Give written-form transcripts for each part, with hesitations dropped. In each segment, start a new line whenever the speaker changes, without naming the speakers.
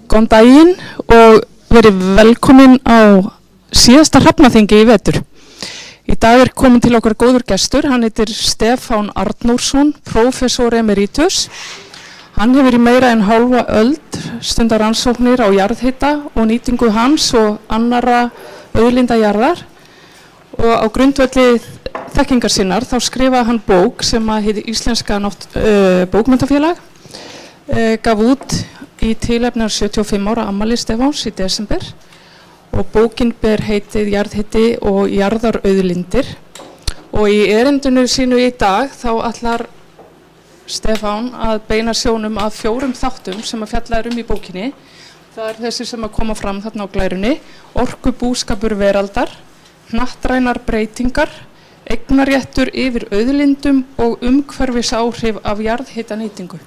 Góðan daginn og verið velkomin á síðasta hrafnaþingi í vetur. Í dag komin til okkar góður gestur, hann heitir Stefán Arnórsson, prófessor emeritus. Hann hefur í meira en hálfa öld stundar rannsóknir á jarðhita og nýtingu hans og annarra auðlinda jarðar og á grundvelli þekkingar sinnar þá skrifaði hann bók sem heitir Íslenska bókmenntafélag, gaf út í tilefni af 75 ára afmæli Stefáns í desember og bókin ber heitið Jarðhiti og jarðarauðlindir og í erindinu sínu í dag þá ætlar Stefán að beina sjónum að 4 þáttum sem að fjalla í bókinni. Það þessi sem að koma fram þarna á glærunni, orkubúskapur veraldar, hnattrænar breytingar, eignarréttur yfir auðlindum og umhverfisáhrif af jarðhitanýtingu.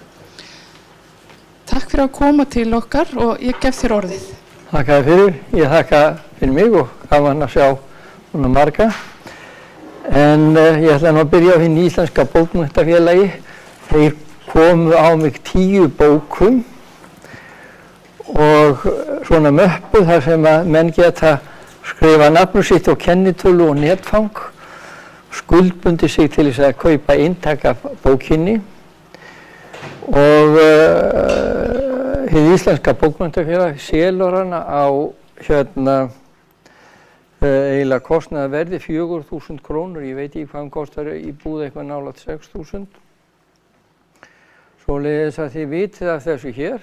Takk fyrir að koma til okkar og ég gef þér orðið.
Þakka fyrir. Ég þakka fyrir mig og gaman að sjá svona marga. En ég ætla nú að byrja á hinu Íslenska bókmenntafélagi. Þeir komu á mig 10 bókum og svona möppu þar sem að menn geta skrifa nafn sitt og kennitölu og netfang, skuldbundi sig til þess að kaupa eintak af bókinni. Og hið Íslenska bókmenntafélag selur hana á eiginlega kostnaðarverði 4.000 krónur, ég veit ekki hvað hann kostar í búð eitthvað nálægt 6.000. Svoleiðis að þið vitið af þessu hér,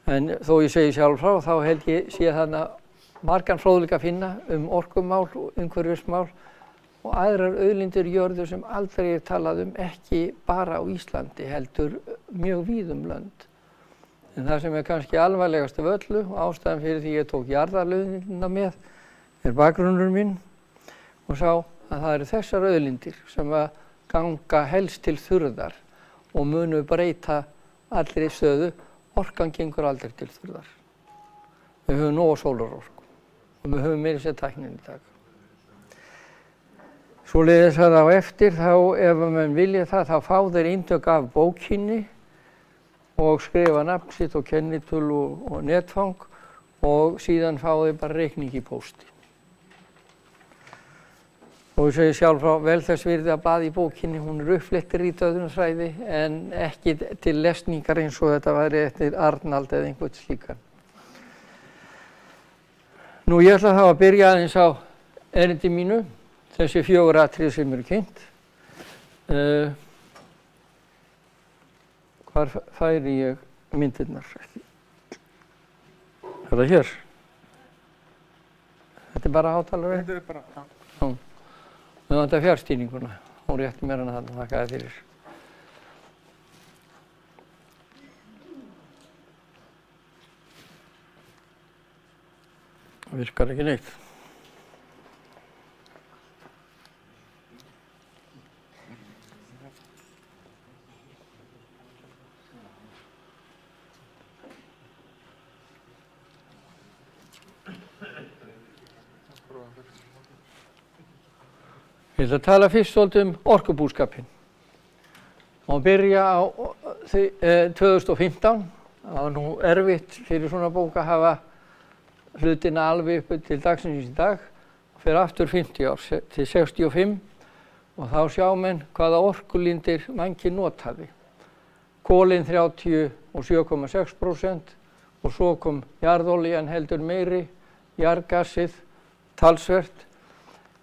en þó ég segi sjálf frá þá held ég sé þarna margan fróðleik að finna orkumál og umhverfismál og aðrar auðlindir jörðu sem aldrei talað ekki bara á Íslandi, heldur mjög víðum lönd. En það sem kannski alvarlegast af öllu og ástæðan fyrir því ég tók jarðarauðlindina með bakgrunnur minn og sá að það eru þessar auðlindir sem að ganga helst til þurrðar og munu breyta allri stöðu. Orkan gengur aldrei til þurrðar. Við höfum nóg sólarorku og við höfum meira sér tæknin í dag. Svoleiðis að á eftir þá, ef mann vilja það, þá fá þeir eintök af bókinni og skrifa nafn sitt og kennitölu og netfang og síðan fá þeir bara reikning í pósti. Og ég segi sjálf frá vel þess virði að blaði í bókinni, hún uppflettir í döðunarsræði en ekki til lesningar eins og þetta væri eftir Arnald eða einhvern slíkan. Nú ég ætla þá að byrja aðeins á erindi mínu. Þessi 4 atriði sem eru kynnt. Hvar færi ég myndirnar? Er það hér? Þetta bara hátalari? Þetta bara, já. Við vantar fjárstýringuna. Hún rétti mér hana þarna, þakka þér fyrir. Það virkar ekki neitt. Ég ætla að tala fyrst svolítið orkubúskapinn. Má byrja á 2015. Það var nú erfitt fyrir svona bók að hafa hlutina alveg upp til dagsins í dag. Fyrir aftur 50 ár til 65 og þá sjá menn hvaða orkulindir mannkinn notaði. Kolin 37,6% og svo kom jarðolían heldur meiri, jarðgassið talsvert.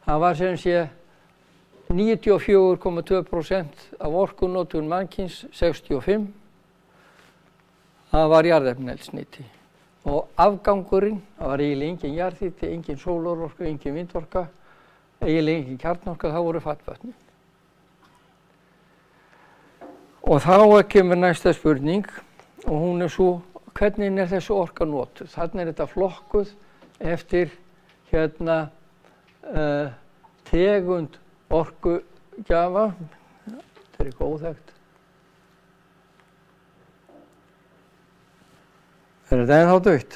Það var sem sé 94,2% af orkunotkun mannkyns 65. Það var jarðefnaeldsneyti. Og afgangurinn, það var eiginlega engin jarðhiti, engin sólarorka, engin vindorka, eiginlega engin kjarnorka, það voru fattvötnin. Og þá kemur næsta spurning og hún svo, hvernig þessi orka notuð? Þarna þetta flokkuð eftir tegund orkugjafa. Þetta eitthvað óþekkt. Þetta ennþá dautt?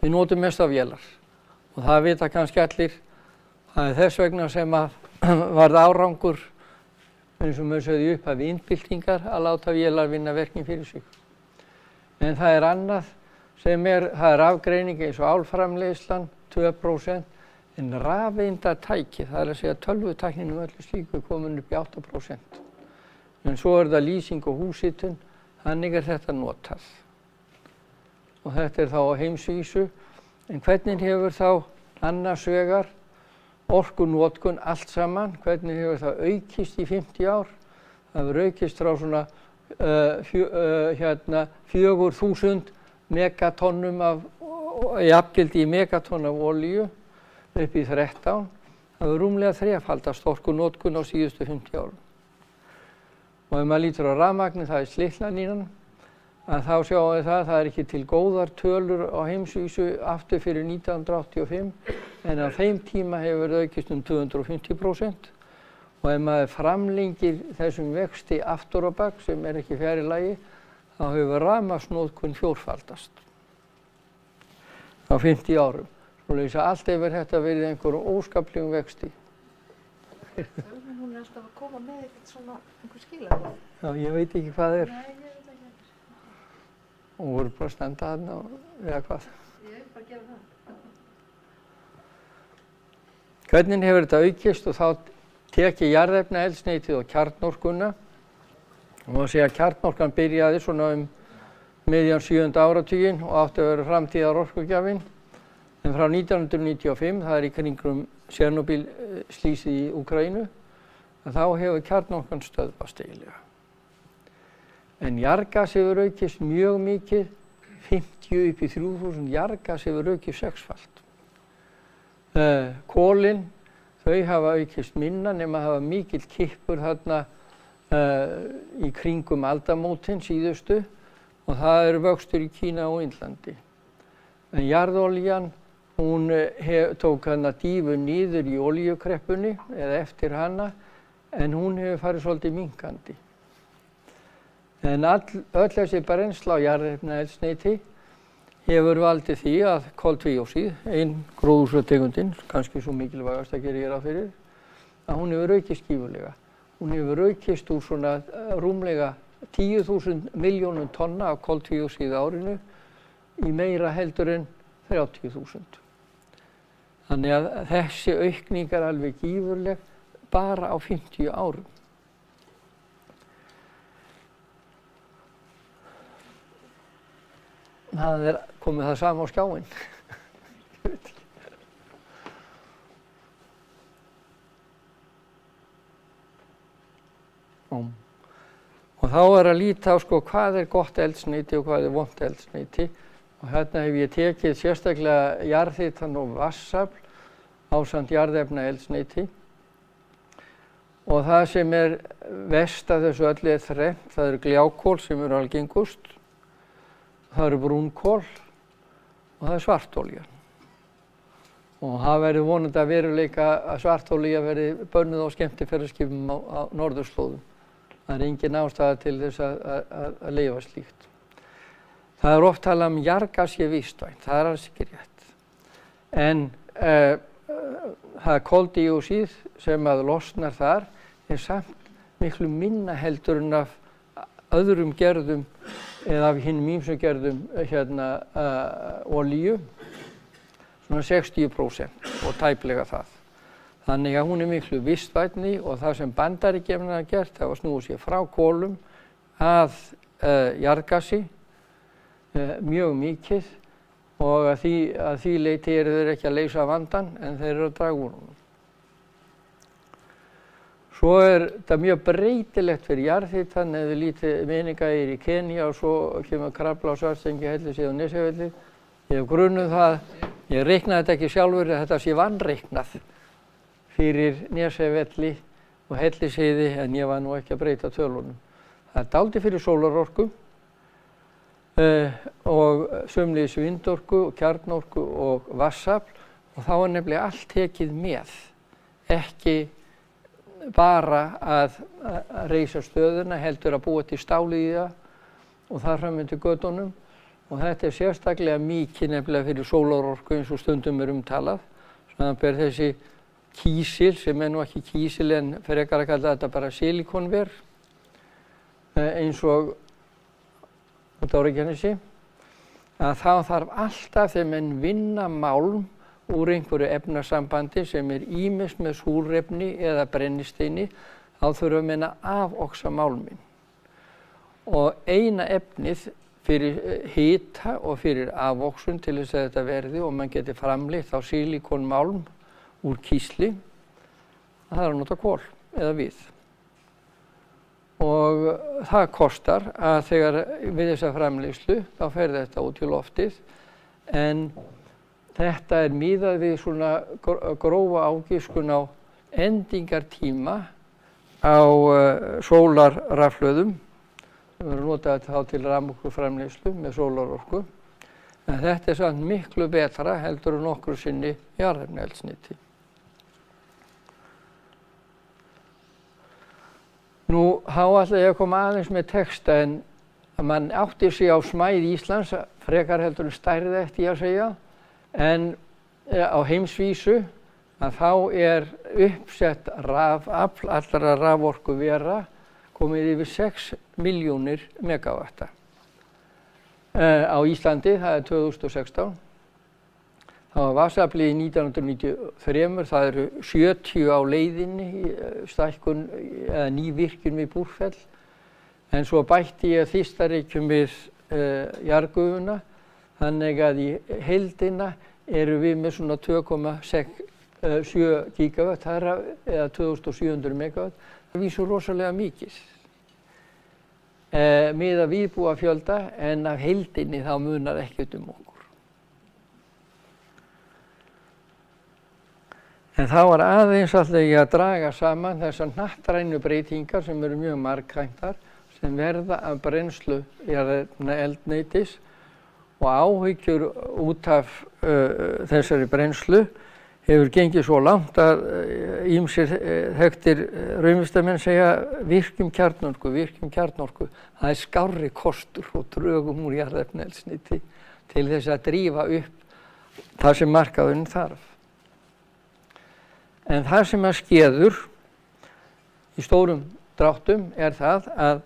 Við notum mest af vélar og það vita kannski allir. Það þess vegna sem að varð árangur, eins og maður sögði upp af innbyltingar, að láta vélar vinna verkin fyrir sig. En það annað sem það afgreining eins og álframleiðslan, 2%, en rafeindatæki, það að segja tölvutæknin öllu slíku komin upp í 8%. En svo það lýsing og húshitun, þannig þetta notað. Og þetta þá á heimsvísu, en hvernig hefur þá annars vegar orkunotkun allt saman, hvernig hefur það aukist í 50 ár? Það hefur aukist frá svona 4.000 megatonnum jafngildi í megatonn af olíu upp í 13. Það hefur rúmlega þrefaldast orkunotkun á síðustu 50 árum. Og ef maður lítur á rafmagnið, það slitlanlínan, að þá sjáum við það ekki til góðar tölur á heimsvísu aftur fyrir 1985, en á þeim tíma hefur það aukist 250%. Og ef maður framlengir þessum vexti aftur á bak, sem ekki fjari lagi, þá hefur rafmagnsnotkun fjórfaldast á 50 árum. Svoleiðis að allt hefur þetta verið einhverjum óskaplegum vexti.
Hún alltaf að koma með eitthvað svona einhver skilaboð.
Já, ég veit ekki hvað það
Nei, ég veit ekki.
Og voru bara að standa þarna eða hvað.
Ég vil bara gera það.
Hvernig hefur þetta aukist og þá tek ég jarðefnaeldsneytið og kjarnorkuna. Og að segja að kjarnorkan byrjaði svona miðjan 7. áratuginn og átti að vera framtíðar orkugjafinn. En frá 1995, það í kringum Tjernobyl-slysið í Úkraínu, þá hefur kjarnorkan stöðvast eiginlega. En jarðgas hefur aukist mjög mikið, 50 upp í 3000 jarðgas hefur aukist 6-falt. Kolin, þau hafa aukist minna nema hafa mikill kippur þarna í kringum aldamótin síðustu og það vöxtur í Kína og Indlandi. En jarðolían, hún tók hana dífu niður í olíukreppunni eða eftir hana, en hún hefur farið svolítið minnkandi. En öll þessi brennsla á jarðefnaeldsneyti hefur valdið því að koltvíoxíð, ein gróðurhúsalofttegundin, kannski svo mikilvægast að gera ráð fyrir, að hún hefur aukist gífurlega. Hún hefur aukist úr svona rúmlega 10.000 milljónum tonna af koltvíoxíði árinu í meira heldur en 30.000. Þannig að þessi aukning alveg gífurleg bara á 50 árum. Það komið það sama á skjáinn. Ég veit ekki. Og þá að líta á hvað gott eldsneyti og hvað vont eldsneyti. Og hérna hef ég tekið sérstaklega jarðhitann og vatnsafl ásamt jarðefnaeldsneyti. Og það sem verst af þessu öllu þrennt, það gljákol sem algengust, það brúnkol og það svartolía. Og það verður vonandi að veruleika að svartolía verði bönnuð á skemmtiferðaskipum á norðurslóðum. Það engin ástæða til þess að leyfa slíkt. Það oft talað jarðgas sé vistvænt, það alls ekki rétt. En það koldíoxíð sem losnar þar samt miklu minna heldur en af öðrum gerðum eða af hinum ýmsu gerðum olíu, svona 60% og tæplega það. Þannig að hún miklu vistvænni og það sem Bandaríkjamenn hafa gert, það var snúið sér frá kolum að jarðgasi mjög mikið og að því leyti þeir ekki að leysa vandann en þeir að draga úr honum. Svo þetta mjög breytilegt fyrir jarðhitann eða lítið meningægir í Kenía og svo kemur Krafla á Svartsengi, Hellisheiði og Nesjavelli. Ég hef grunað það, ég reiknaði þetta ekki sjálfur, þetta sé vanreiknað fyrir Nesjavelli og Hellisheiði en ég var nú ekki að breyta tölunum. Það dálítið fyrir sólarorku og sömuleiðis vindorku og kjarnorku og vatnsafl og þá nefnilega allt tekið með, ekki bara að reisa stöðuna heldur að búa til stálið í það og þar fram undir götunum og þetta sérstaklega mikið nefnilega fyrir sólarorku eins og stundum umtalað. Samanber þessi kísil sem nú ekki kísil en frekar að kalla þetta bara silíkonver eins og út á Reykjanesi, að þá þarf alltaf þegar menn vinna málm úr einhverju efnasambandi sem ýmist með súrefni eða brennisteini, þá þurfa menn að afoxa málminn. Og eina efnið fyrir hita og fyrir afvoxun til þess að þetta verði og mann geti framleitt á silíkonmálm úr kísli, það að nota kol eða við. Og það kostar að þegar við þessa framleiðslu þá fer þetta út í loftið, en þetta miðað við svona grófa ágiskun á endingartíma á sólarrafhlöðum. Við verðum notað þá til raforkuframleiðslu með sólarorku. En þetta samt miklu betra heldur en nokkru sinni jarðefnaeldsneyti. Nú, þá ætla ég að koma aðeins með texta, en mann átti sig á smæð Íslands, frekar heldur en stærð eftir að segja, en á heimsvísu að þá uppsett rafafl allra raforkuvera komið yfir 6 milljónir megavatta. Á Íslandi, það 2016. Það var vatnsaflið í 1993, það eru 70 á leiðinni, stækkun eða ný virkjun við Búrfell. En svo bætti ég Þeistareykjum við jarðgufuna, þannig að í heildina erum við með svona 2,7 gigawatt eða 2700 megawatt. Það vísur rosalega mikið. Miðað við íbúafjölda, en af heildinni þá munar ekkert okkur. En þá var aðeins alltaf að draga saman þessar hnattrænu breytingar sem eru mjög marghættar, sem verða af brennslu jarðefnaeldsneytis, og áhyggjur út af þessari brennslu hefur gengið svo langt að ýmsir þekktir raunvísindamenn segja virkjum kjarnorku. Það skárri kostur og drögum úr jarðefnaeldsneyti til þess að drífa upp það sem markaðurinn þarf. En það sem að skeður í stórum dráttum það að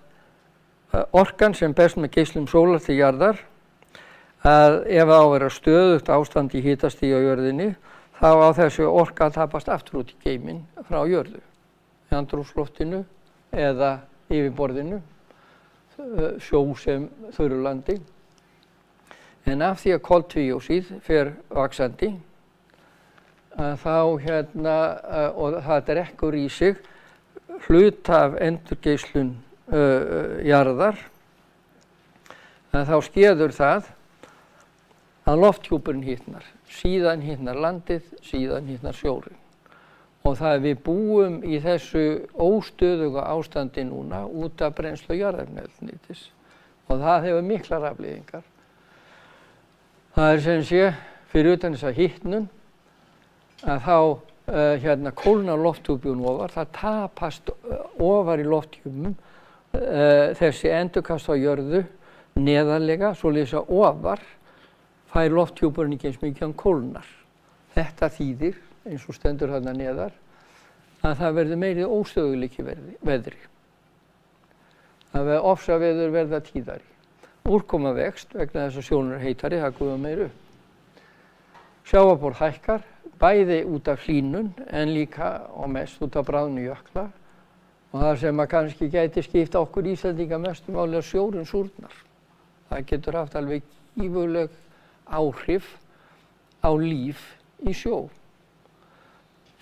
orkan sem berst með geislum sólar til jarðar, að ef á að vera stöðugt ástand í hitastigi á jörðinni, þá á þessu orka að tapast aftur út í geiminn frá jörðu, í andrúmsloftinu eða yfirborðinu, sjó sem þurrlandi. En af því að koltvíósíð fer vaxandi, þá og það drekkur í sig hluta af endurgeislun jarðar, þá skeður það að lofthjúpurinn hitnar. Síðan hitnar landið, síðan hitnar sjórinn. Og það við búum í þessu óstöðuga ástandi núna út af brennslu jarðefnaeldsneytis. Og það hefur miklar afleiðingar. Það sem sé fyrir utan þessa hitnun, að þá kólnar lofthjúpurinn ofar, það tapast ofar í lofthjúpnum þessi endurkast á jörðu neðarlega, svoleiðis að ofar fær lofthjúpurinn ekki eins mikið, hann kólnar. Þetta þýðir, eins og stendur þarna neðar, að það verður meiri óstöðugleiki veðri. Það ofsaveður verða tíðari. Úrkoma vext vegna þess að sjónur heitari, það gufa meir upp. Sjávarborð hækkar, bæði út af hlýnun en líka og mest út af bráðnu jökla. Og það sem að kannski gæti skipta okkur Íslendinga mestu máli að sjórinn súrnar. Það getur haft alveg gífurleg áhrif á líf í sjó.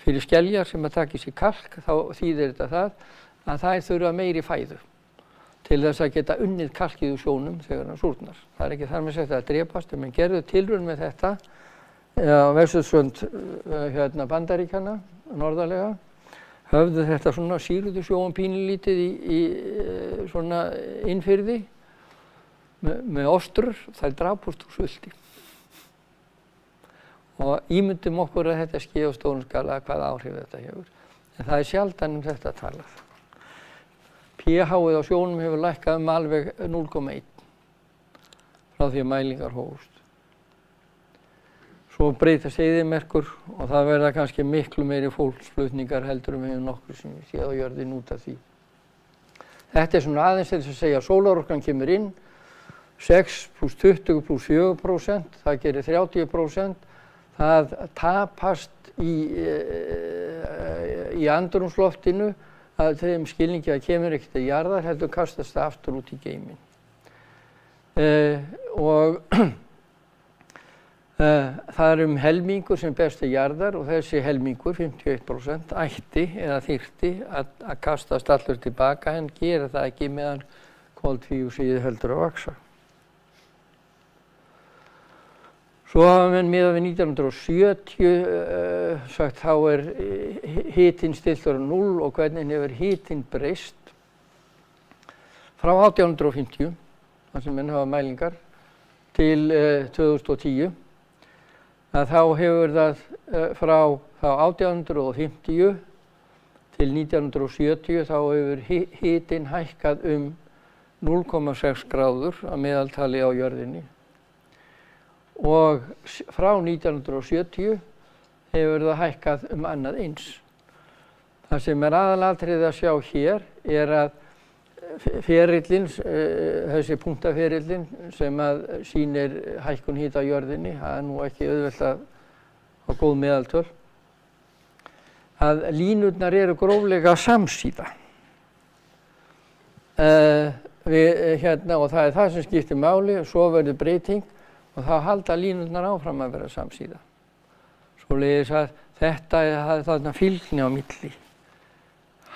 Fyrir skeljar sem að taka í sig kalk, þá þýðir þetta það að þær þurfa meiri fæðu til þess að geta unnið kalkið úr sjónum þegar hann súrnar. Það er ekki þar með sagt að drepast, en menn gerðu tilraun með þetta á Vesturströnd Bandaríkjanna, norðarlega, höfðu þetta svona sýruðu sjóum pínulítið í svona innfyrði með ostrur, þær drápust úr sulti. Og ímyndum okkur að þetta ske á stórum skala hvaða áhrif þetta hefur. En það sjaldan þetta talað. pH-ið á sjónum hefur lækkað alveg 0,1 frá því að mælingar hófust. Svo breytast eyðimerkur og það verða kannski miklu meiri fólksflutningar heldur við höfum nokkru sem við séð á jörðin út af því. Þetta svona aðeins til þess að segja að sólarorkan kemur inn, 6 + 20 + 4%, það gerir 30%. Það tapast í andrúmsloftinu að þeim skilningi að kemur ekkert til jarðar, heldur kastast það aftur út í geiminn. Það helmingur sem berst til jarðar og þessi helmingur, 51%, ætti eða þyrfti að kastast allur tilbaka en gera það ekki meðan koltvíoxíðið heldur að vaxa. Svo hafa menn miðað við 1970 sagt þá hitinn stilltur á 0 og hvernig hefur hitinn breyst frá 1850, þar sem menn hafa mælingar, til 2010. Að þá hefur það frá 1850 til 1970 þá hefur hitinn hækkað 0,6 gráður að meðaltali á jörðinni. Og frá 1970 hefur það hækkað annað eins. Það sem aðalatriðið að sjá hér að ferillinn, þessi punktaferillinn sem sýnir hækkun hita á jörðinni, það nú ekki auðvelt að hafa góð meðaltöl, að línurnar eru gróflega samsíða. Og það það sem skiptir máli, svo verður breyting og þá halda línurnar áfram að vera samsíða. Svoleiðis að þetta er þarna fylgni á milli,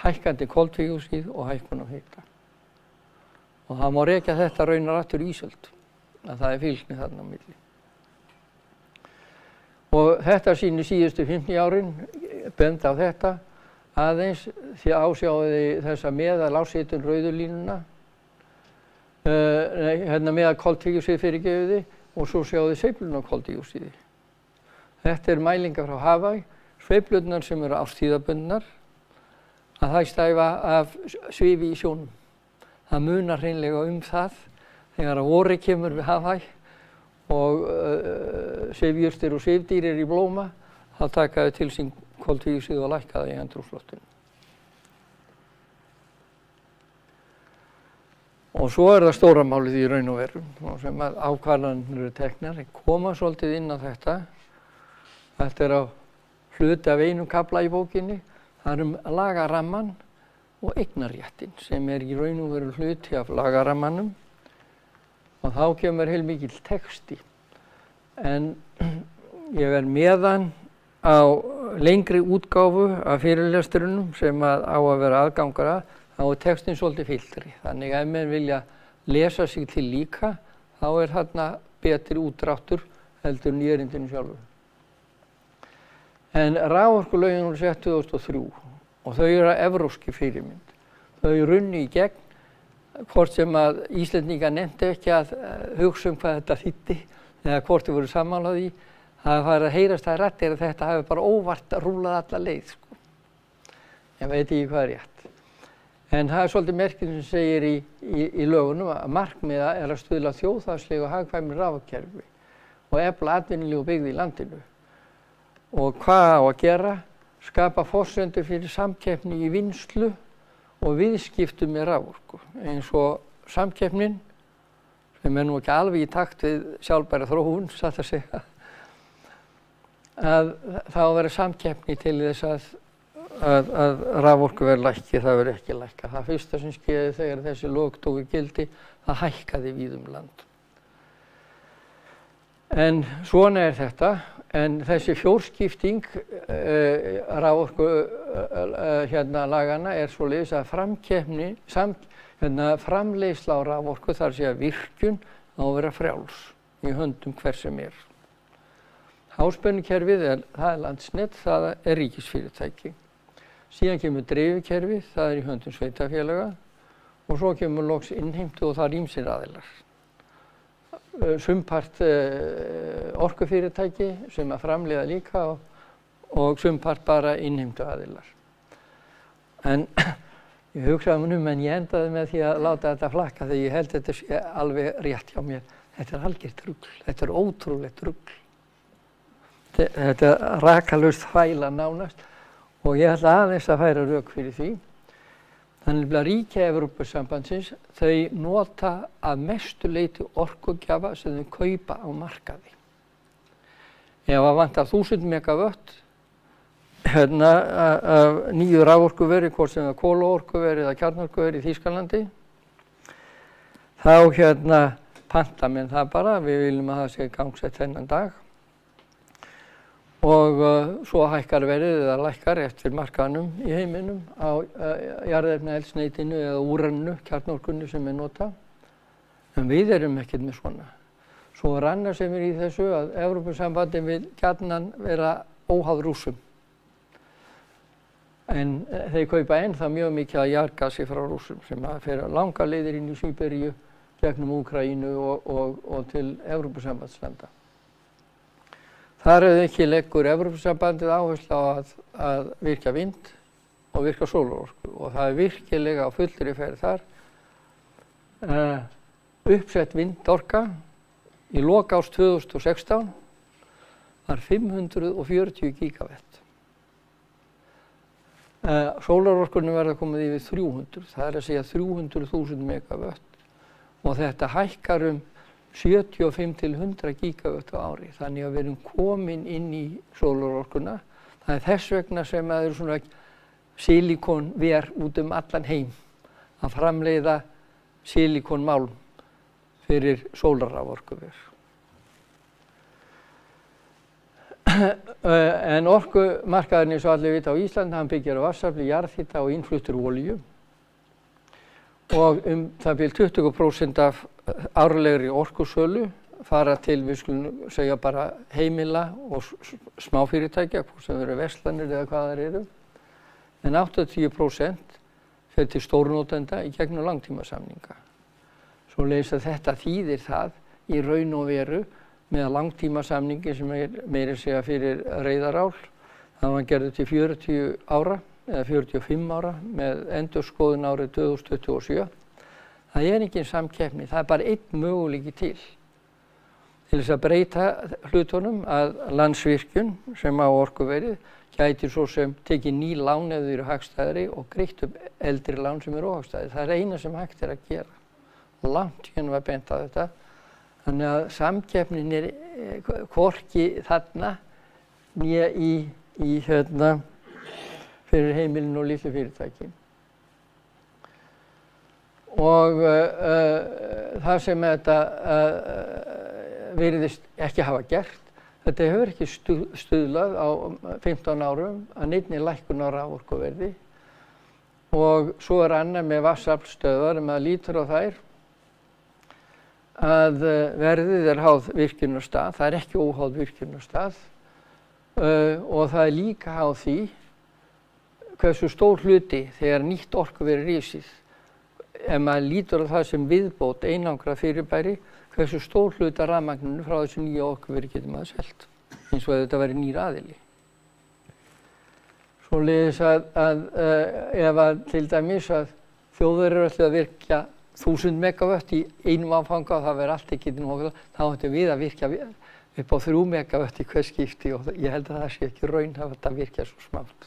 hækkandi koltvíoxíð og hækkun á hita. Og það má rekja þetta raunar aftur ísöld, að það er fylgni þarna á milli. Og þetta sýnir síðustu 50 árin, benda á þetta, aðeins því ásjáði þessa meðal ásetun rauðulínuna, meðal koltvíoxíð fyrirgefiði, og svo sjáðu sveifluna á koltvíoxíði. Þetta mælingar frá Hawaii, sveiflurnar sem eru árstíðabundnar, að það stæfa af svifi í sjónum. Það munar hreinlega það þegar að vorið kemur við Hawaii og svifjurtir og svifdýr í blóma, þá taka þau til sín koltvíoxíð og lækka það í andrúmsloftinu. Og svo það stóra málið í raun og veru, sem ákvarðanir eru teknar, koma svolítið inn á þetta. Þetta á hluti af einum kafla í bókinni, það lagaramman og eignarréttinn, sem í raun og veru hluti af lagarammanum. Og þá kemur heilmikill texti. En ég meðan á lengri útgáfu af fyrirlesturunum sem á að vera aðgangur að, þá textinn svolítið filtri. Þannig ef menn vilja lesa sig til líka, þá þarna betri útdráttur heldur nýrindinu sjálfu. En raforkulögin voru sett 2003 og þau evrópski fyrirmynd. Þau runnu í gegn, hvort sem að Íslendingar nefndu ekki að hugsa hvað þetta þýddi, eða hvort þau voru sammála því, það var að heyrast það raddir að þetta hafi bara óvart rúlað alla leið. Ég veit ekki hvað rétt. En það svolítið merkilegt sem segir í lögunum að markmiða að stuðla þjóðhagslegu og hagkvæmu raforkukerfi og efla atvinnulíf og byggð í landinu. Og hvað á að gera? Skapa forsendur fyrir samkeppni í vinnslu og viðskiptum með raforku. Eins og samkeppnin, sem nú ekki alveg í takt við sjálfbæra þróun, satt að segja, að þá verður samkeppni til þess að raforkuverð lækki, það verður ekki lækka. Það fyrsta sem skeiði þegar þessi lög tóku gildi, það hækkaði víða land. En svona þetta, en þessi fjórskipting raforkulagana svoleiðis að framleiðsla á raforku, þar sé að virkjun á að vera frjáls í höndum hver sem Háspennukerfið það Landsnet, það ríkisfyrirtæki. Síðan kemur dreifikerfið, það í höndum sveitarfélaga og svo kemur loks innheimtu og það ýmsir aðilar. Sumpart orkufyrirtæki sem að framleiða líka og sumpart bara innheimtu aðilar. En ég hugsaði en ég endaði með því að láta þetta flakka þegar ég held þetta sé alveg rétt hjá mér. Þetta er algjört rugl, þetta er ótrúlegt rugl. Þetta er rakalaust þvæla nánast og ég ætla aðeins að færa rök fyrir því. Þannig að ríki Evrópusambandsins, þau nota að mestu leyti orkugjafa sem þau kaupa á markaði. Ef að vantar 1000 megavött af nýju raforkuveri, hvort sem það kolaorkuveri eða kjarnorkuveri í Þýskalandi, þá panta menn það bara, við viljum að það sé gangsett þennan dag og svo hækkar verðið eða lækkar eftir markaðnum í heiminum á jarðefnaeldsneytinu eða úrannu, kjarnorkunni sem er notað. En við erum ekkert með svona. Svo er annað sem er í þessu að Evrópusambandið vil gjarnan vera óháð Rússum. En þeir kaupa ennþá mjög mikið af jarðgasi frá Rússum sem fer langa leiðir inn í Síberíu, gegnum Úkraínu og til Evrópusambandslanda. Þar ekki leggur Evrópusambandið áherslu á að virkja vind og virka sólarorku og það er virkilega á fullri ferð þar. Uppsett vindorka í lok árs 2016 var 540 gigavett. Sólarorkunni verða komið yfir 300, það er að segja 300.000 megavött og þetta hækkar 75 til 100 gigavött á ári. Þannig að við erum komin inn í sólarorkuna. Það er þess vegna sem það eru svona silikónver út allan heim að framleiða silikónmálm fyrir sólarraforkuver. En orkumarkaðurinn eins og allir vita á Íslandi, hann byggir á vatnsafli, jarðhita og innfluttur olíu og það bil 20% af árlegri orkusölu fara til, við skulum segja bara heimila og smáfyrirtækja, hvort sem eru verslanir eða hvað þær eru, en 80% fer til stórnotenda í gegnum langtímasamninga. Svoleiðis að þetta þýðir það í raun og veru með langtímasamningi sem er meira að segja fyrir Reyðarál. Það var gerður til 40 ára eða 45 ára með endurskoðun árið 2027. Það er engin samkeppni, það er bara einn möguleiki til þess að breyta hlutunum að Landsvirkjun sem á orkuverið gæti svo sem tekið ný lán ef þau eru hagstæðari og greitt upp eldri lán sem eru óhagstæðari. Það er eina sem hægt er að gera. Langt hérna var bent á þetta. Þannig að samkeppnin er hvorki þarna né í fyrir heimilin og litlu fyrirtæki. Og það sem þetta virðist ekki hafa gert, þetta hefur ekki stuðlað á 15 árum að neinni lækkun á raforkuverði og svo er annað með vatnsaflsstöðvar maður lítur á þær að verðið er háð virkjunarstað, það er ekki óháð virkjunarstað og það er líka háð því hversu stór hluti þegar nýtt orkuver risið. Ef maður lítur á það sem viðbót einangra fyrirbæri, hversu stór hluti af rafmagninu frá þessu nýja orkuveri getur maður selt, eins og þetta væri nýr aðili. Svoleiðis að ef að til dæmis að Þjóðverjar eru ætluð að virkja 1000 megavött í einum áfanga og það verður allt ekki nóg, þá ættum við að virkja upp á 3 megavött í hvers skipti og ég held að það sé ekki raunhæft að virkja svo smátt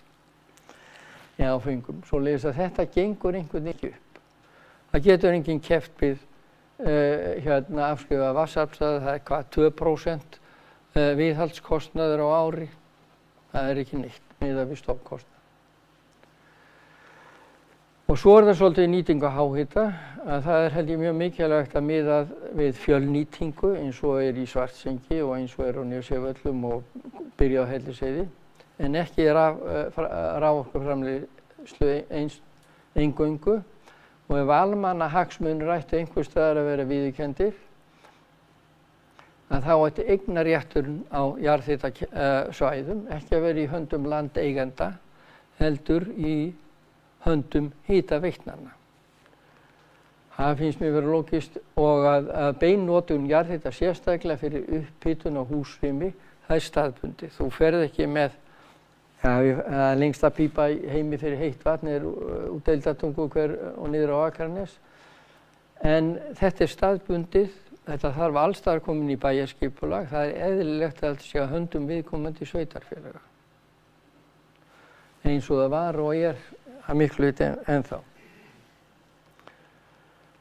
í áföngum. Svoleiðis að þetta gengur einhvern veginn ekki upp. Það getur enginn keppt við afskrifa vatnsaflsstöðvar, það er hvað 2% viðhaldskostnaður á ári. Það er ekki neitt miðað við stofnkostnað. Og svo er það svolítið nýting á háhita, að það er held ég mjög mikilvægt að miða við fjölnýtingu eins og er í Svartsengi og eins og er á Nesjavöllum og byrja á Hellisheiði, en ekki raforkuframleiðslu eingöngu og ef almannahagsmunir ættu einhvers staðar að vera viðurkenndir, að þá ætti eignarrétturinn á jarðhitasvæðum ekki að vera í höndum landeigenda, heldur í höndum hitaveitnanna. Það finnst mér vera lógist og að beinnotun jarðhita sérstaklega fyrir upphitun á húsrými, það er staðbundið. Þú ferð ekki með lengsta pípa í heimi fyrir heitt vatn er út Deildartungu og niður á Akranes. En þetta er staðbundið þetta þarf allstaðar komin í bæjarskipulag. Það er eðlilegt að þetta sé að höndum viðkomandi sveitarfélaga. Eins og það var og er að miklu leyti ennþá.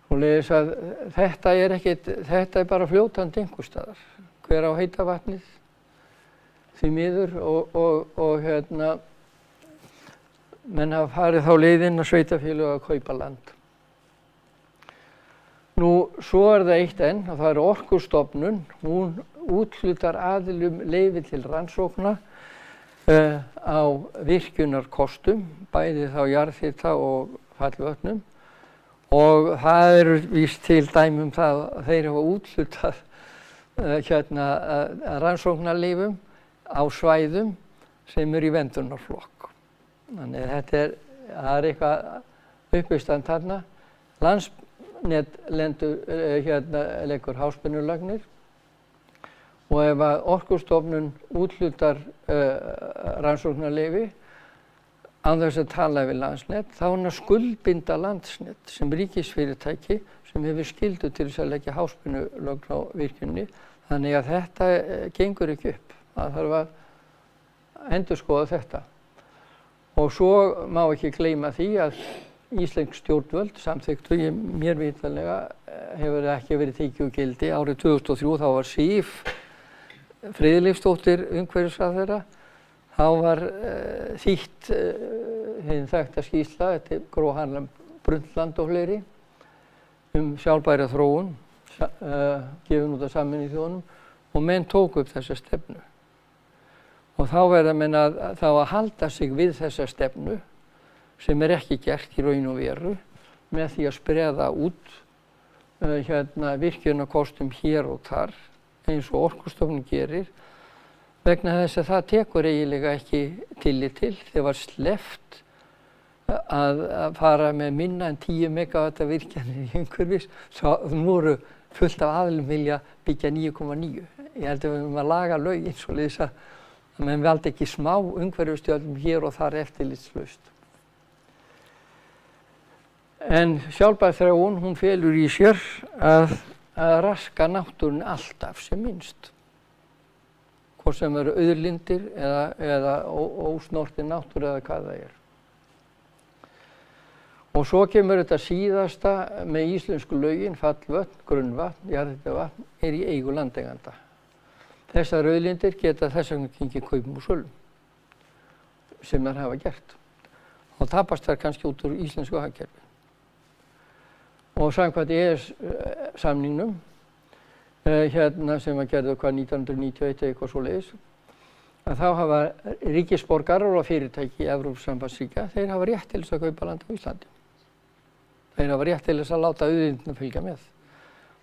Svoleiðis að þetta er bara fljótandi einhvers staðar. Hver á heita vatnið því miður og menn hafa farið þá leiðinn að sveitarfélög að kaupa land. Nú, svo er það eitt enn og það er Orkustofnun. Hún úthlutar aðilum leyfi til rannsókna á virkjunarkostum, bæði þá jarðhita og fallvötnum. Og það eru víst til dæmi það að þeir hafa úthlutað rannsóknarleyfum á svæðum sem eru í verndunarflokk. Þannig að það er eitthvað uppistand þarna. Landsnet leggur háspennulagnir og ef að Orkustofnun úthlutar rannsóknarleyfi án þess að tala við Landsnet, þá er hann að skuldbinda Landsnet sem ríkisfyrirtæki sem hefur skyldu til þess að leggja háspennulögn á virkjunni. Þannig að þetta gengur ekki upp. Það þarf að endurskoða þetta. Og svo má ekki gleyma því að íslensk stjórnvöld samþykktu, mér vitanlega hefur ekki verið tekið úr gildi. Árið 2003 þá var Sif Friðleifsdóttir umhverfisráðherra. Þá var þýtt hinn þekkta skýrsla eftir Gro Harlem Brundtland og fleiri sjálfbæra þróun, gefin út af Sameinuðu þjóðunum og menn tóku upp þessa stefnu. Og þá verða menn að halda sig við þessa stefnu sem er ekki gert í raun og veru með því að spreða út virkjunarkostum hér og þar eins og Orkustofnun gerir. Vegna þess að það tekur eiginlega ekki tillit til. Þegar var sleppt að fara með minna en 10 megavatta virkjanir í umhverfis, þá voru fullt af aðilum vilja byggja 9,9. Ég held að við höfum að laga lögin svoleiðis að menn valdi ekki smá umhverfisstjórnum hér og þar eftirlitslaust. En sjálfbær þróun, hún felur í sér að raska náttúrunni alltaf sem minnst. Hvort sem eru auðlindir eða ósnortin náttúra eða hvað það er. Og svo kemur þetta síðasta með íslensku lögin, fallvötn, grunnvatn, jarðhitavatn, er í eigu landeiganda. Þessar auðlindir geta þess vegna gengið kaupum og sölum, sem þær hafa gert. Og tapast þær kannski út úr íslensku hagkerfi. Og samkvæmt EES-samningnum, sem var gerður 1991 eitthvað svoleiðis, að þá hafa ríkisborgarar og fyrirtæki í Evrópusambandsríkja, þeir hafa rétt til þess að kaupa land á Íslandi. Þeir hafa rétt til þess að láta auðlindina fylgja með.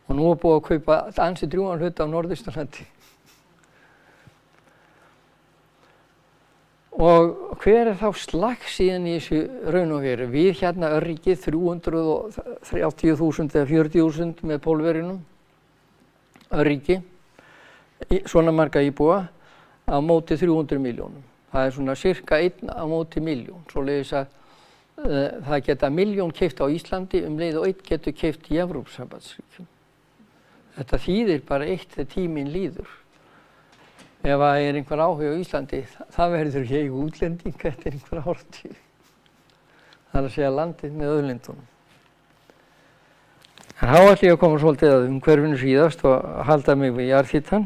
Og nú er búið að kaupa ansi drjúgan hluta á Norðausturlandi. Og hver er þá slagsíðan í þessu raun og veru? Við hérna örríkið 330.000 eða 40.000 með Pólverjunum. Örríki, svona marga íbúa, á móti 300 miljónum. Það er svona cirka 1 á móti milljón. Svoleiðis að það geta milljón keypt á Íslandi leið og 1 getur keypt í Evrópusambandsríkjum. Þetta þýðir bara 1 þegar tíminn líður. Ef það er einhver áhuga á Íslandi, það verður ekki eigu útlendinga eftir einhver ártíð. Það er að segja landið með auðlindunum. En þá ætlum ég að koma svolítið að umhverfinu síðast og halda mig við jarðhitann.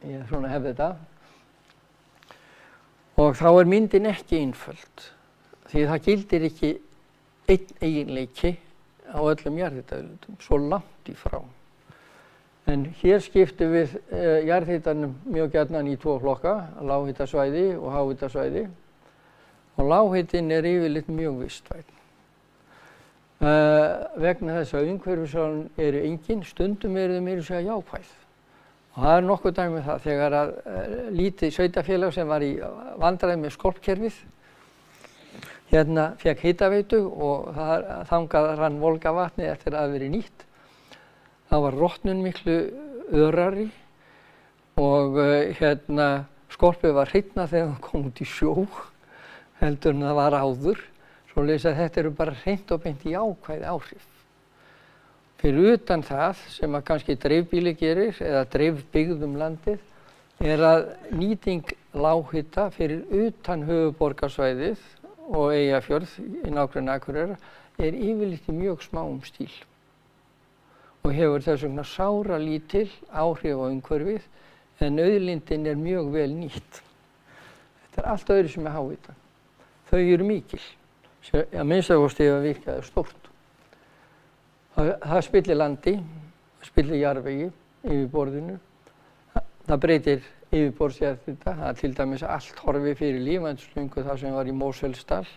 Ég svona hef þetta. Og þá er myndin ekki einföld. Því það gildir ekki einn eiginleiki á öllum jarðhitaauðlindum, svo langt í frá. En hér skiptum við jarðhitanum mjög gjarnan í 2 flokka, lághitasvæði og háhitasvæði. Og lághitinn er yfirleitt mjög vistvænn. Vegna þess að umhverfisáhrifin eru engin, stundum eru þau meira að segja jákvæð. Og það er nokkuð dæmi um það, þegar að lítið sveitarfélag sem var í vandræðum með skolpkerfið, hérna fékk hitaveitu og þangað rann Volgavatnið eftir að hafa verið nýtt. Það var rotnun miklu örari og skolpið var hreinna þegar það kom út í sjó heldur en það var áður. Svoleiðis að þetta eru bara hreint og beint jákvæð áhrif. Fyrir utan það sem að kannski dreifbýli gerir eða dreifbyggð landið að nýting lághita fyrir utan höfuðborgarsvæðið og Eyjafjörð í nágrenni Akureyrar yfirleitt í mjög smáum stíl og hefur þess vegna sáralítil áhrif á umhverfið en auðlindin mjög vel nýtt. Þetta allt öðru sem háhita. Þau eru mikil, að minnsta kosti ef að virkaði stórt. Það spillir landi, það spillir jarðvegi yfir borðinu. Það breytir yfirborðsjarðhita, það til dæmis allt horfi fyrir lífvænslöngu það sem var í Mosfellsdal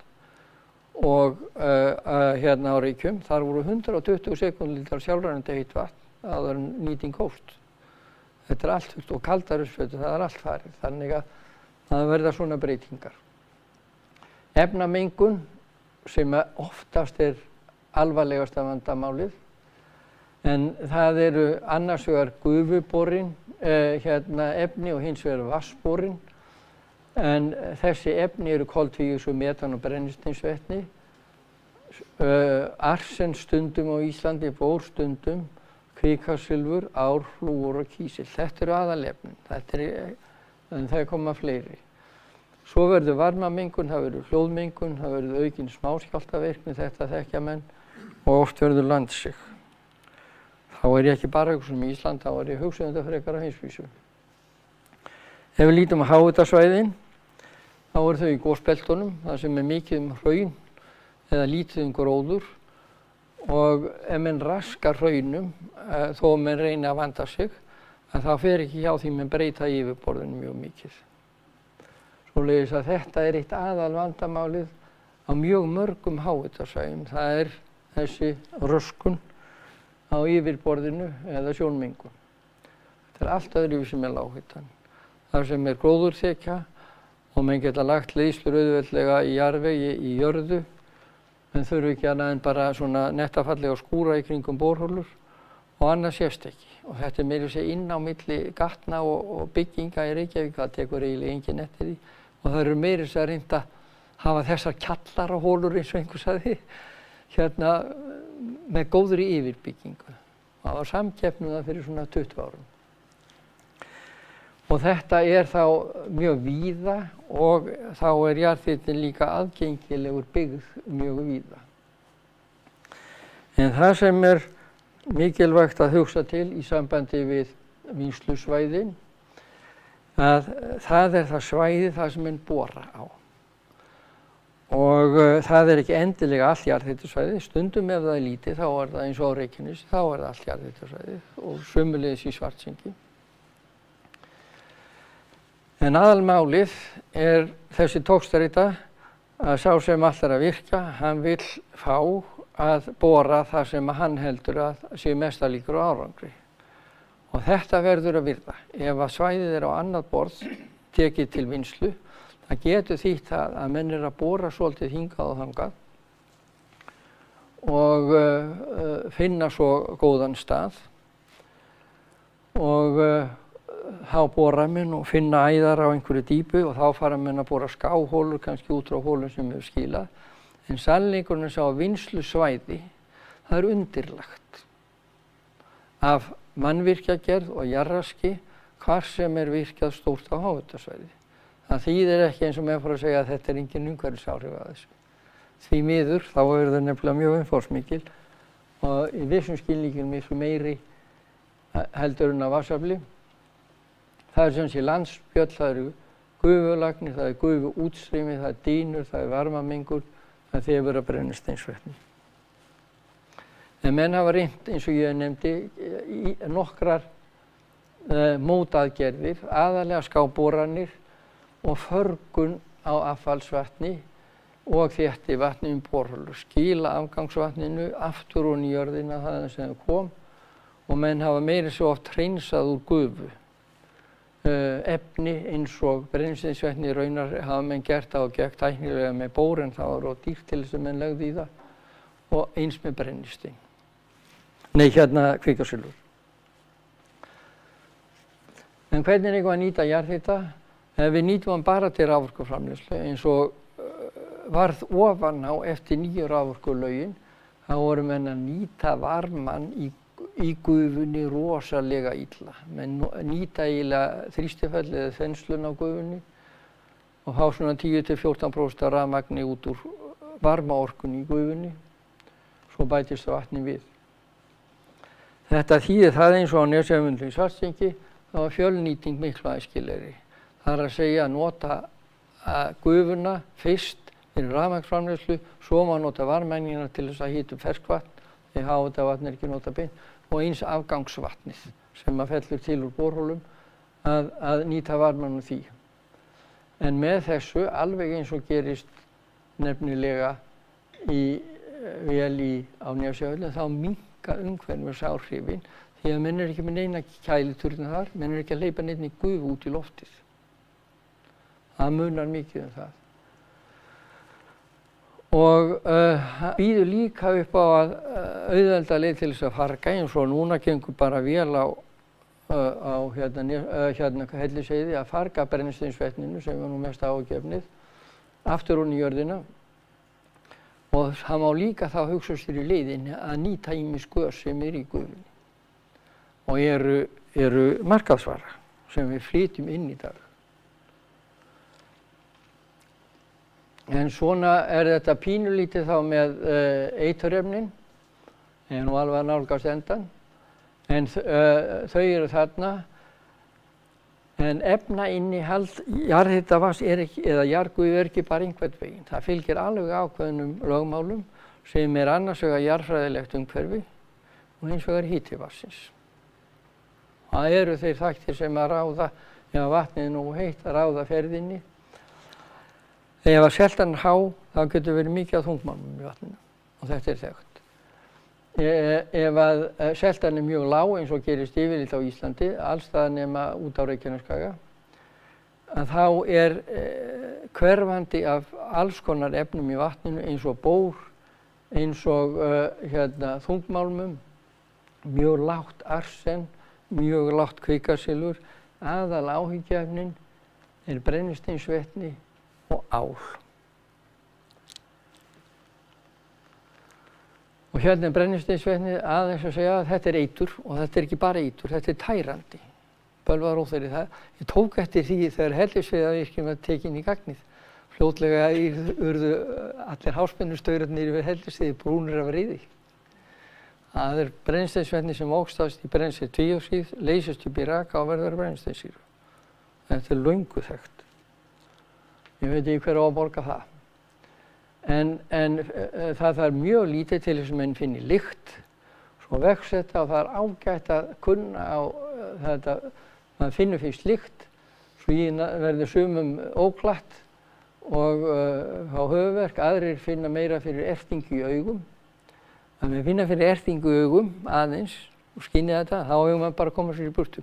og hérna á Reykjum. Þar voru 120 sekúndulítrar sjálfrennandi heitt vatn áður en nýting hófst. Þetta allt og kaldaruppsveitu, það allt farið. Þannig að það verða svona breytingar. Efnamengun sem oftast alvarlegasta vandamálið en það eru annars vegar gufuborin efni og hins vegar vatnsborin en þessi efni eru koltvíoxíð, metan og brennisteinsvetni. Arsen stundum á Íslandi, bór stundum, kvikasilfur, ár, flúor og kísil. Þetta eru aðalefnin, en það koma fleiri. Svo verður varmamengun, það verður hljóðmengun, það verður aukin smáskjálftavirkni, þetta þekkja menn og oft verður landsig. Þá ég ekki bara að hugsa Ísland, þá ég hugsa þetta frekar á heimsvísu. Ef við lítum á háhitasvæðin, þá þau í gosbeltunum, það sem mikið hraun eða lítið gróður og ef menn raskar hraunum, þó menn reyna að vanda sig, þá fer ekki hjá því menn breyta yfirborðinu mjög mikið. Svoleiðis að þetta eitt aðal vandamálið á mjög mörgum háhitasvæðum. Það þessi röskun á yfirborðinu eða sjónmengun. Þetta allt öðruvísi með lághitann. Það sem gróðurþekja og menn geta lagt leiðslur auðveldlega í jarðvegi í jörðu en þurfi ekki annað en bara svona nettafallega skúra í kringum borholur og annað sést ekki. Og þetta meira að segja inn á milli gatna og bygginga í Reykjavík, það tekur eiginlega engin eftir því. Og það eru meira að reynda að hafa þessar kjallarahólur eins og einhver sagði hérna með góðri yfirbyggingu. Það var samkeppni það fyrir svona 20 árum. Og þetta þá mjög víða og þá jarðhitinn líka aðgengilegur byggð mjög víða. En það sem mikilvægt að hugsa til í sambandi við vinnslusvæðin að það það svæði það sem menn bora á. Og það ekki endilega allt jarðhitasvæði, stundum ef það lítið þá það eins og á Reykjanesi, þá það allt jarðhitasvæði og sömuleiðis í Svartsengi. En aðalmálið þessi tókstreita að sá sem allar að virka, hann vill fá að bora það sem hann heldur að sé mesta líkur á árangri. Og þetta verður að virða. Ef að svæðið á annað borð tekið til vinnslu, það getur þýtt að menn að bora svolítið hingað og þangað og finna svo góðan stað og þá bora menn og finna æðar á einhverju dýpu og þá fara menn að bora skáhólur, kannski út frá hólum sem hefur skilað. En sannleikurinn sá vinnslusvæði, það undirlagt af mannvirkjagerð og jarðraski hvar sem virkjað stórt á háhitasvæði. Það þýðir ekki eins og menn fór að segja að þetta engin umhverfisáhrif að þessu. Því miður þá það nefnilega mjög umfangsmikil og í vissum skilningi miklu meiri heldur en á vatnsafli. Það sem sé landsspjöll, það eru gufulagnir, það gufuútstreymi, það dýnur, það varmamengur, það þefur að brennisteinsvetni. En menn hafa reynt, eins og ég nefndi, nokkrar mótaðgerðir, aðalega skáboranir og förgun á affallsvatni og þéttivatni borholur. Skila afgangsvatninu aftur úr í jörðina þaðan sem það kom og menn hafa meira svo oft hreinsað úr gufu. Efni eins og brennisteinsvetni raunar hafa menn gert það og gekk tæknilega með bór en það var dýrt til þess að menn lögðu í það og eins með brennistein. Nei, kvikasilfur. En hvernig eitthvað að nýta jarðhita? Ef við nýtum hann bara til raforkuframleiðslu eins og varð ofan á eftir nýju raforkulögin, þá voru menn að nýta varmann í gufunni rosalega illa. Menn nýta eiginlega þrýstifallið eða þenslun á gufunni og fá svona 10–14% rafmagni út úr varmaorkunni í gufunni, svo bætist vatni við. Þetta þýðir það eins og á Nesjavöllum í Svartsengi, þá var fjölnýting miklu æskilegri. Það er að segja að nota gufuna fyrst fyrir rafmagnsframleiðslu, svo má nota varmennina til þess að hita upp ferskvatn, því háhitavatn er ekki nota beint, og eins afgangsvatnið sem að fellur til úr borholum að nýta varmann úr því. En með þessu, alveg eins og gerist nefnilega á Nesjavöllum, þá minnka umhverfisáhrifin því að menn er ekki með neina kæliturna þar, menn er ekki að hleypa neinni gufu út í loftið. Það munar mikið það. Og býður líka upp á að auðvelda leið til þess að farga, eins og núna gengur bara vel á Hellisheiði að farga brennisteinsvetninu sem er nú mest ágefnið aftur ofan í jörðina. Og það má líka þá hugsa sér í leiðinni að nýta ýmis gös sem er í gufunni og eru markaðsvara sem við flytjum inn í dag. En svona er þetta pínulítið þá með eiturefnin, en nú alveg að nálgast endan. En þau eru þarna, en efnainnihald jarðhitavatns eða jarðgufu er ekki bara einhvern veginn. Það fylgir alveg ákveðnum lögmálum sem er annars vegar jarðfræðilegt umhverfi og hins vegar hiti vatnsins. Það eru þeir þættir sem að ráða, ef vatnið er nógu heitt, að ráða ferðinni. Ef að seltan er há, þá getur verið mikið af þungmálmum í vatninu og þetta er þekkt. Ef að seltan er mjög lág eins og gerist yfirleitt á Íslandi, alls staðar nema út á Reykjanesskaga, að þá er hverfandi af alls konar efnum í vatninu eins og bór, eins og þungmálmum, mjög lágt arsen, mjög lágt kvikasilfur, aðal áhyggjuefnin er brennisteinsvetni og ál. Og hérna er brennisteinsvetnið aðeins að segja að þetta er eitur og þetta er ekki bara eitur, þetta er tærandi. Bölvar óþæri það. Ég tók eftir því þegar Hellisheiðarvirkjun var tekin í gagnið. Fljótlega urðu allir háspennustaurarnir yfir Hellisheiði brúnir af reiði. Það er brennisteinsvetni sem ókstast í brennisteinstvíoxíð, leysist upp í raka og verður brennisteinssýru. Þetta er löngu þekkt. Ég veit ekki hver á að borga það. En það þarf mjög lítið til þess að menn finni lykt, svo vex þetta og það er ágætt að kunna á þetta, maður finnur fyrst lykt, svo verður sumum óglatt og á höfuðverk, aðrir finna meira fyrir ertingu í augum. Ef við finna fyrir ertingu í augum aðeins og skynja þetta, þá hefur maður bara að koma sér í burtu.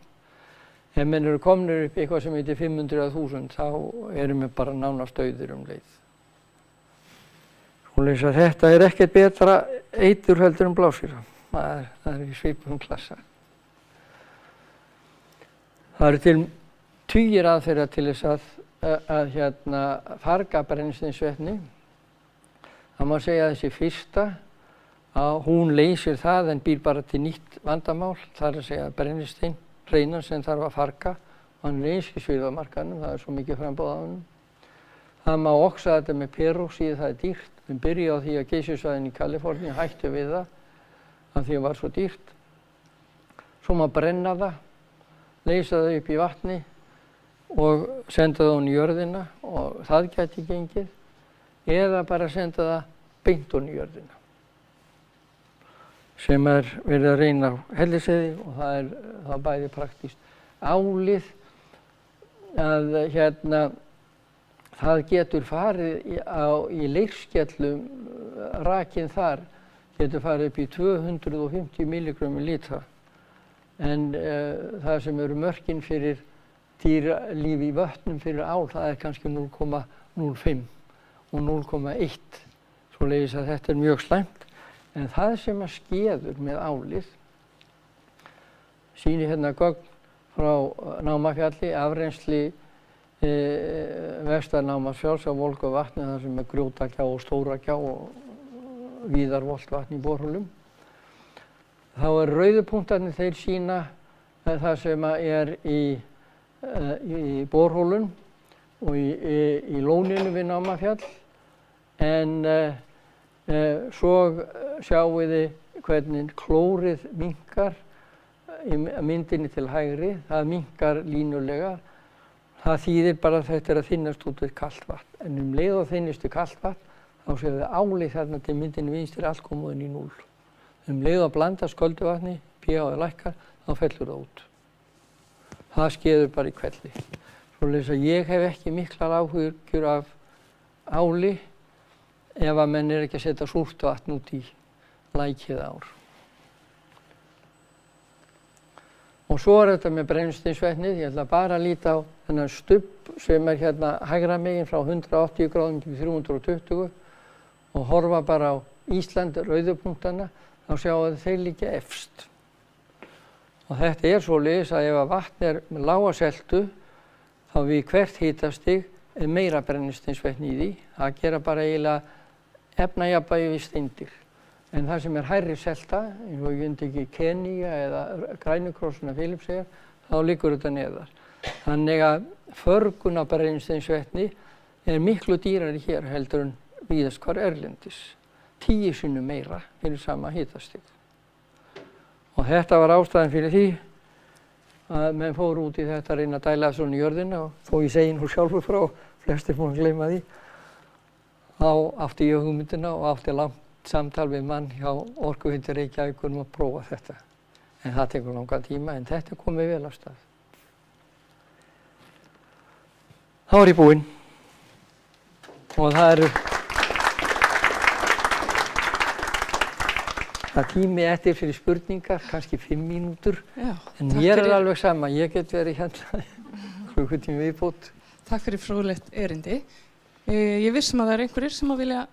Ef menn eru komnir upp eitthvað sem heitir 500 eða 1000, þá erum við bara nánast dauðir um leið. Svoleiðis að þetta er ekkert betra eitur heldur en blásýra. Það er í svipuðum klassa. Það eru til tugir aðferða til þess að farga brennisteinsvetni. Það má segja að þessi fyrsta, að hún leysir það en býr bara til nýtt vandamál. Það er að segja að brennistein, hreinan sem þarf að farga, og hann leysir svið á markaðnum, það er svo mikið framboð á honum. Það má oxa þetta með peróxíð, það er dýrt. Við byrjuðum á því að geysissvæðin í Kaliforníu hættu við það, af því að það var svo dýrt. Svo má brenna það, leysa það upp í vatni og senda það ofan í jörðina og það gæti gengið. Eða bara senda það beint ofan í jörðina. Sem er verið að reyna á Hellisheiði og það er bæði praktískt. Álið að það getur farið í leirskjallum, rakinn þar getur farið upp í 250 milligrömm í lítra. En það sem eru mörkin fyrir dýralíf í vötnum fyrir ál, það er kannski 0,05 og 0,1. Svoleiðis að þetta er mjög slæmt. En það sem að skeður með álið, sýnir hérna gögn frá Námafjalli, afrennsli vestan Námafjalls á volgu vatni, þar sem er Grjótagjá og Stóragjá og víðar volt vatn í borholum. Þá rauðu punktarnir þeir sýna það sem er í borholum og í lóninu við Námafjall, en svo sjáum við hvernig klórið minnkar í myndinni til hægri, það minnkar línulega. Það þýðir bara að þetta að þynnast út við kalt vatn, en leið og þynnist við kalt vatn, þá séum við álið þarna til myndinni vinstri allt komuðin í 0. Leið og blandast köldu vatni, pH lækkar, þá fellur það út. Það skeður bara í hvelli. Svoleiðis að ég hef ekki miklar áhyggjur af áli ef að menn ekki að setja súrt vatn út í lækið ár. Og svo þetta með brennisteinsvetnið, ég ætla bara að líta á þennan stubb sem hérna hægra megin frá 180 gráðum til 320 og horfa bara á Ísland rauðupunktana, þá sjáum við þeir liggja efst. Og þetta svoleiðis að ef að vatn með lága seltu, þá við hvert hitastig meira brennisteinsvetni í því. Það gera bara eiginlega efnajafnvægi við steindir. En það sem hærri selta, eins og ég ekki Kenía eða Grænukrossuna Filippseyjar, þá liggur þetta neðar. Þannig að förgun á brennisteinsvetni miklu dýrari hér heldur en víðast hvar erlendis. 10 sinnum meira fyrir sama hitastig. Og þetta var ástæðan fyrir því að menn fóru út í þetta að reyna að dæla svona í jörðina, og þó ég segi nú sjálfur frá, flestir búin að gleyma því, þá átti ég hugmyndina og átti langt samtal við mann hjá Orkuveitu Reykjavíkur að prófa þetta. En það tekur langan tíma, en þetta komið vel af stað. Þá ég búinn. Og það tími eftir fyrir spurningar, kannski 5 mínútur.
Já,
en mér alveg sama, ég get verið hérna klukkutími viðbót.
Takk fyrir fróðlegt erindi. Ég vissum að það einhverjir sem að vilja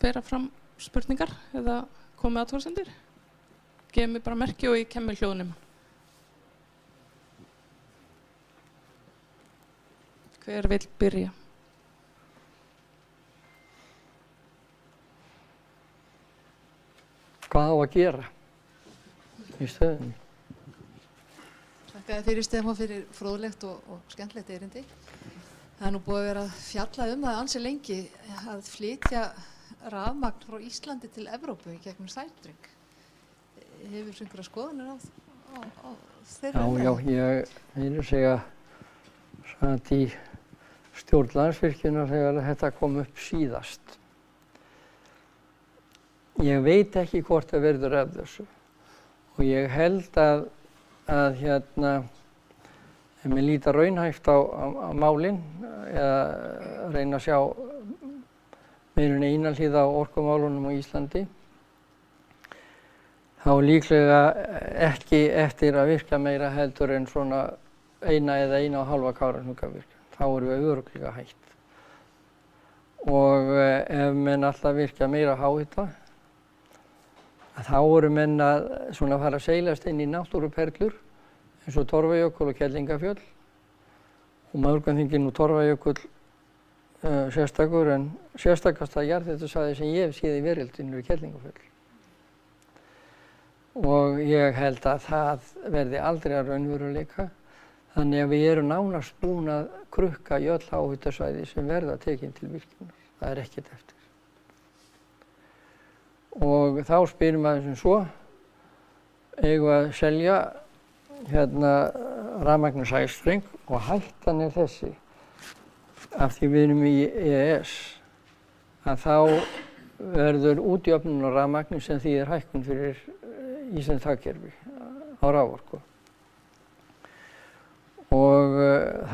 bera fram spurningar eða komið athugasemdir. Gefið mér bara merki og ég kem með hljóðnum. Hver vill byrja?
Hvað á að gera í stöðunni?
Þakka þér fyrir, Stefán, fyrir fróðlegt og skemmtilegt erindi. Það nú búið að vera að fjalla það ansi lengi að flytja rafmagn frá Íslandi til Evrópu í gegnum sæstreng. Hefur einhverja skoðanir á þeirra?
Já, ég segja satt í stjórn Landsvirkjunar þegar þetta kom upp síðast. Ég veit ekki hvort það verður af þessu. Og ég held að ef mér líta raunhæft á málin, eða reyna að sjá meira en eina hlið á orkumálunum á Íslandi, þá líklega ekki eftir að virka meira heldur en svona 1 eða 1,5 Kárahnjúkavirkjun. Þá erum við örugglega hætt. Og ef menn alltaf virka meira háhita, þá eru menn að svona fara að seilast inn í náttúruperlur eins og Torfajökul og Kerlingarfjöll. Og mörgum þykir nú Torfajökull sérstakur, en sérstakasta jarðhitasvæði sem ég hef séð í veröldinni er Kerlingarfjöll. Og ég held að það verði aldrei að raunveruleika. Þannig að við erum nánast búin að krukka í öll háhitasvæði sem verða tekin til virkjunar. Það er ekkert eftir. Og þá spyrir maður sem svo, eigum við að selja rafmagn og sæstreng, og hættan er þessi, af því við erum í EES, að þá verður útjöfnun á rafmagni sem þýðir hækkun fyrir íslenskt hagkerfi á raforku. Og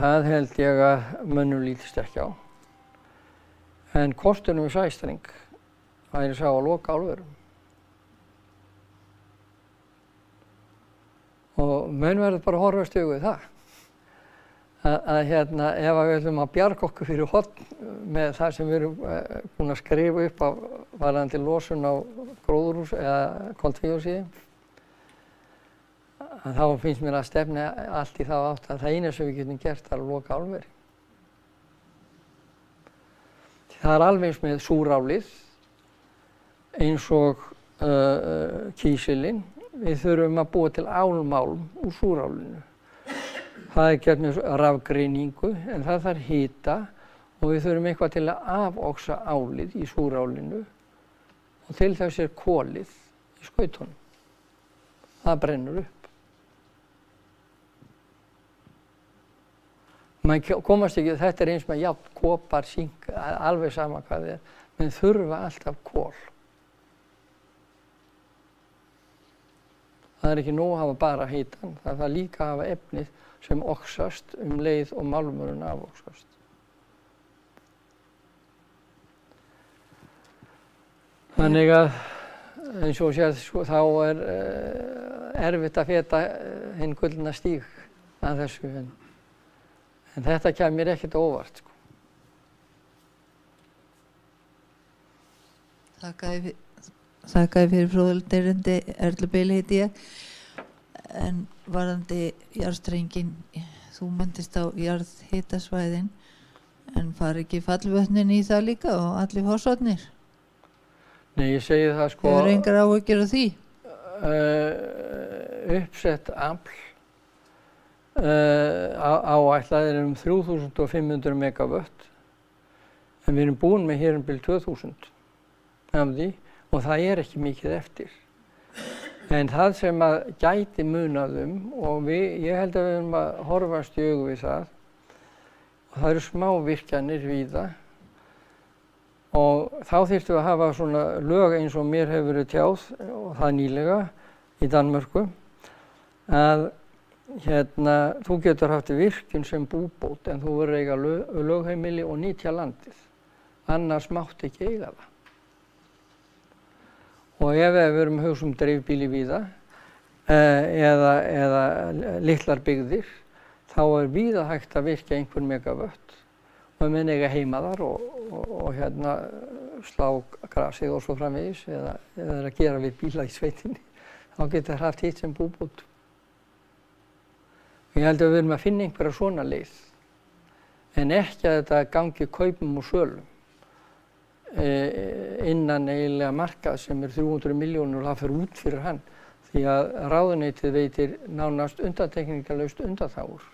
það held ég að mönnum lítist ekki á. En kosturinn við sæstreng væri sá að loka álverum. Og menn verður bara að horfast í augu við það. Ef við ætlum að bjarga okkur fyrir horn með það sem við erum búin að skrifa upp af varðandi losun á gróðurhús eða koltvíoxíði, þá finnst mér að stefna allt í þá átt að það eina sem við getum gert er að loka álveri. Það er alveg eins með súrálið. eins og kísilinn. Við þurfum að búa til álmálm úr súrálinu. Það er gert með rafgreiningu en það þarf hita og við þurfum eitthvað til að afoxa álið í súrálinu og til þess er kolið í skautunum. Það brennur upp. Maður komast ekki, þetta eins með járn, kopar, sink, alveg sama hvað það menn þurfa alltaf kol. Það ekki nóg að hafa bara hitan, það þarf líka að hafa efnið sem oxast leið og málmurinn afoxast. Þannig að eins og séð þá er erfitt að feta hinn gullna stíg að þessu en þetta kemur mér ekkert óvart.
Þakka fyrir fróðlegt erindi, Erla Bailey heiti ég. En varðandi jarðstrenginn, þú myndist á jarðhitasvæðin, en fari ekki fallvötnin í það líka og allir fossarnir?
Nei, ég segi það sko.
Hefur engar áhyggjur af því?
Uppsett afl áætlað er 3500 megavött, en við erum búin með hér bil 2000 af því og það er ekki mikið eftir. En það sem að gæti munað og ég held að við erum að horfast í augu við það og það eru smá virkjanir víða og þá þyrftum við að hafa svona lög eins og mér hefur verið tjáð og það nýlega í Danmörku að þú getur haft virkjun sem búbót en þú verður eiga lögheimili og nýtja landið, annars mátt ekki eiga það. Og ef við erum að hugsa dreifbýli víða eða litlar byggðir, þá er víða hægt að virkja einhver megavött og menn eiga heima þar og slá grasið og svo framvegis eða að gera við bíla í sveitinni, þá getur það haft hitt sem búbót. Ég held að við erum að finna einhverja svona leið, en ekki að þetta gangi kaupum og sölum innan eiginlega markað sem 300 milljónir og það fer út fyrir hann því að ráðuneytið veitir nánast undantekningarlaust undanþágur.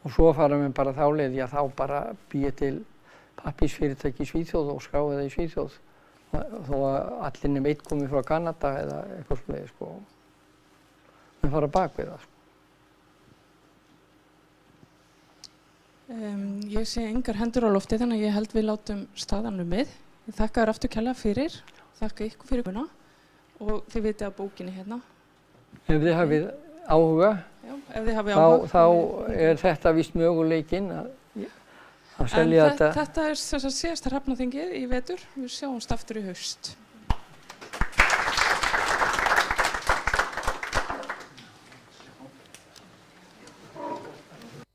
Og svo fara við bara þá leið, já þá bara býja til pappírsfyrirtæki í Svíþjóð og skráði það í Svíþjóð þó að allir nema einn komi frá Kanada eða eitthvað svoleiðis sko. Við fara bak við það sko.
Ég sé engar hendur á lofti þannig að ég held við látum staðan numið. Ég þakka þér aftur kærlega fyrir, þakka ykkur fyrir komuna og þið vitið að bókinni hérna.
Ef þið hafið áhuga,
já, ef þið hafið áhuga
þá er þetta víst möguleikinn að selja þetta.
Þetta er síðasta hrafnaþingið í vetur, við sjáumst aftur í haust.